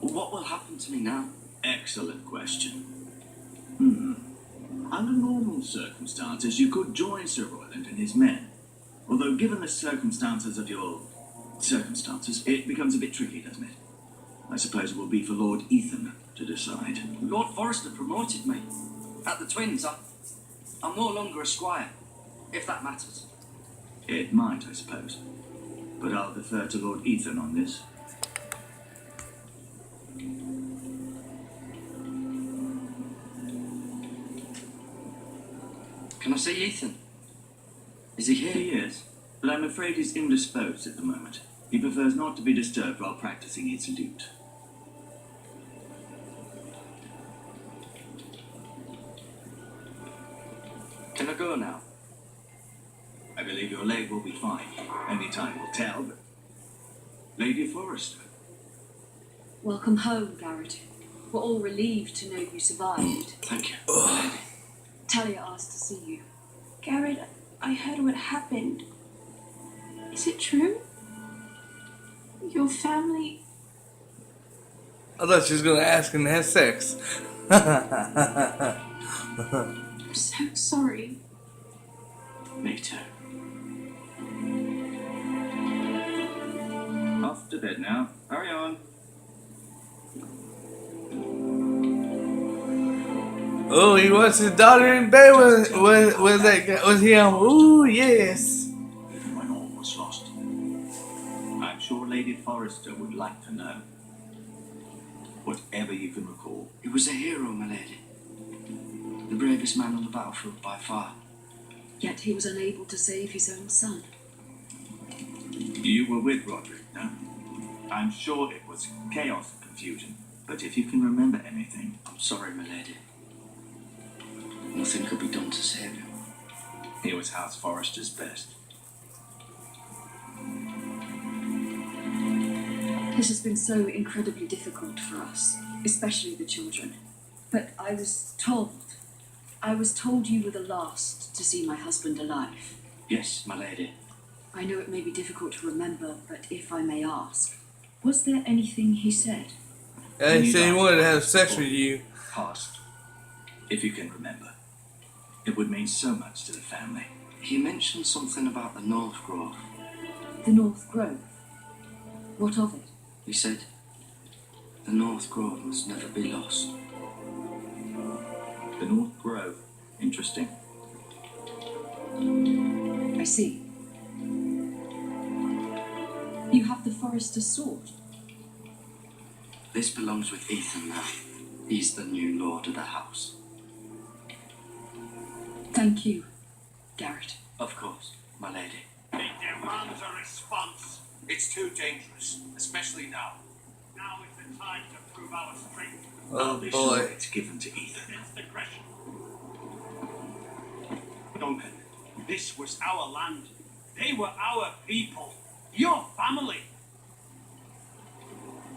What will happen to me now? Excellent question. Under normal circumstances, you could join Sir Royland and his men. Although, given the circumstances of your circumstances, it becomes a bit tricky, doesn't it? I suppose it will be for Lord Ethan to decide. Lord Forrester promoted me. At the Twins, I'm no longer a squire, if that matters. It might, I suppose. But I'll defer to Lord Ethan on this. Can I see Ethan? Is he here? He is, but I'm afraid he's indisposed at the moment. He prefers not to be disturbed while practicing his lute. Can I go now? I believe your leg will be fine. Only time will tell, but... Lady Forrester. Welcome home, Garrett. We're all relieved to know you survived. Thank you, my lady. Talia asked to see you. Garrett, I heard what happened. Is it true? Your family... I thought she was gonna ask him to have sex. I'm so sorry. Me too. Off to bed now. Hurry on. Oh, he wants his daughter in bed with that guy, with him. Ooh, yes. Even when all was lost. I'm sure Lady Forrester would like to know. Whatever you can recall. He was a hero, my lady. The bravest man on the battlefield by far. Yet he was unable to save his own son. You were with Roderick, no? I'm sure it was chaos and confusion. But if you can remember anything... I'm sorry, my lady. Nothing could be done to save him. He was House Forrester's best. This has been so incredibly difficult for us, especially the children. But I was told you were the last to see my husband alive. Yes, my lady. I know it may be difficult to remember, but if I may ask, was there anything he said? He said he wanted to have sex with you. Past. If you can remember. It would mean so much to the family. He mentioned something about the North Grove. The North Grove? What of it? He said, the North Grove must never be lost. The North Grove. Interesting. I see. You have the Forrester's sword. This belongs with Ethan now. He's the new lord of the house. Thank you, Garrett. Of course, my lady. It demands a response. It's too dangerous, especially now. Now is the time to prove our strength. Oh Be boy. sure it's given to Ethan. Against aggression. Duncan, this was our land. They were our people. Your family.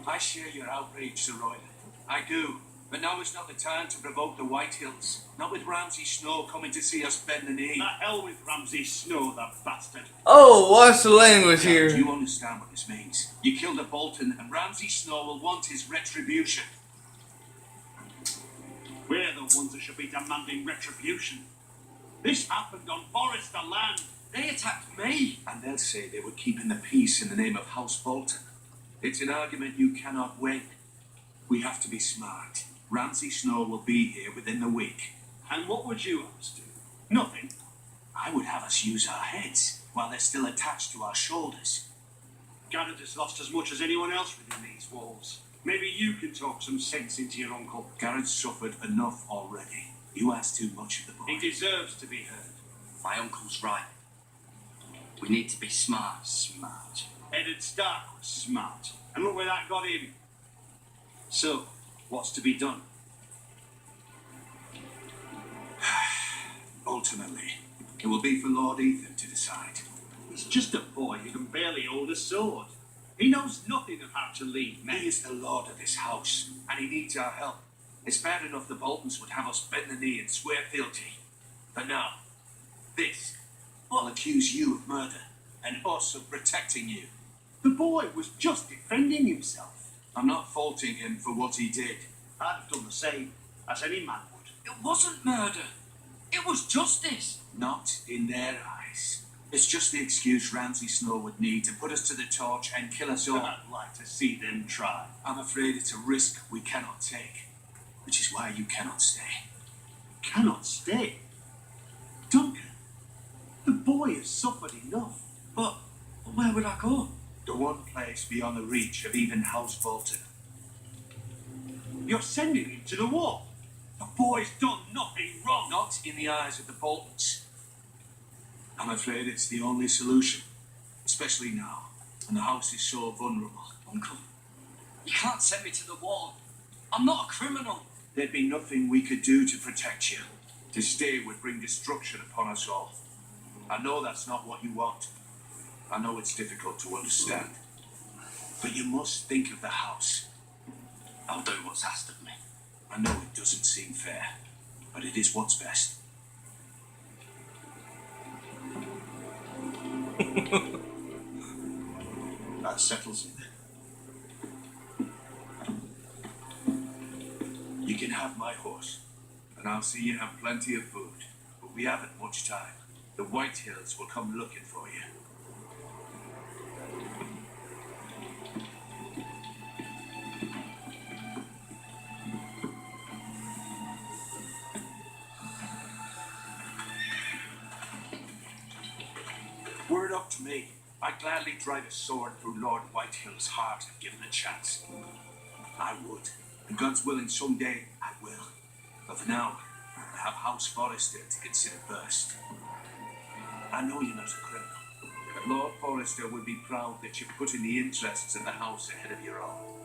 I share your outrage, Sir Royland. I do. But now is not the time to provoke the Whitehills. Not with Ramsay Snow coming to see us bend the knee. The hell with Ramsay Snow, that bastard. Oh, watch the language Do here. you understand what this means? You killed a Bolton, and Ramsay Snow will want his retribution. We're the ones that should be demanding retribution. This happened on Forrester land. They attacked me. And they'll say they were keeping the peace in the name of House Bolton. It's an argument you cannot win. We have to be smart. Ramsay Snow will be here within the week. And what would you have us do? Nothing. I would have us use our heads while they're still attached to our shoulders. Garrett has lost as much as anyone else within these walls. Maybe you can talk some sense into your uncle. Garrett's suffered enough already. You ask too much of the boy. He deserves to be heard. My uncle's right. We need to be smart. Smart. Eddard Stark was smart. And look where that got him. So, what's to be done? Ultimately, it will be for Lord Ethan to decide. He's just a boy who can barely hold a sword. He knows nothing of how to lead men. He is the lord of this house, and he needs our help. It's bad enough the Boltons would have us bend the knee and swear fealty. But now, this will accuse you of murder, and us of protecting you. The boy was just defending himself. I'm not faulting him for what he did. I'd have done the same, as any man would. It wasn't murder. It was justice. Not in their eyes. It's just the excuse Ramsay Snow would need to put us to the torch and kill us all. I'd like to see them try. I'm afraid it's a risk we cannot take, which is why you cannot stay. Cannot stay. Duncan, the boy has suffered enough. But where would I go? The one place beyond the reach of even House Bolton. You're sending him to the war. The boy's done nothing wrong. Not in the eyes of the Boltons. I'm afraid it's the only solution, especially now, when the house is so vulnerable. Uncle, you can't send me to the wall. I'm not a criminal. There'd be nothing we could do to protect you. To stay would bring destruction upon us all. I know that's not what you want. I know it's difficult to understand. But you must think of the house. I'll do what's asked of me. I know it doesn't seem fair, but it is what's best. That settles it. You can have my horse, and I'll see you have plenty of food. But we haven't much time. The White Hills will come looking for you. Were it up to me, I'd gladly drive a sword through Lord Whitehill's heart if given a chance. I would. And God's willing, someday I will. But for now, I have House Forrester to consider first. I know you're not a criminal, but Lord Forrester would be proud that you're putting the interests of the house ahead of your own.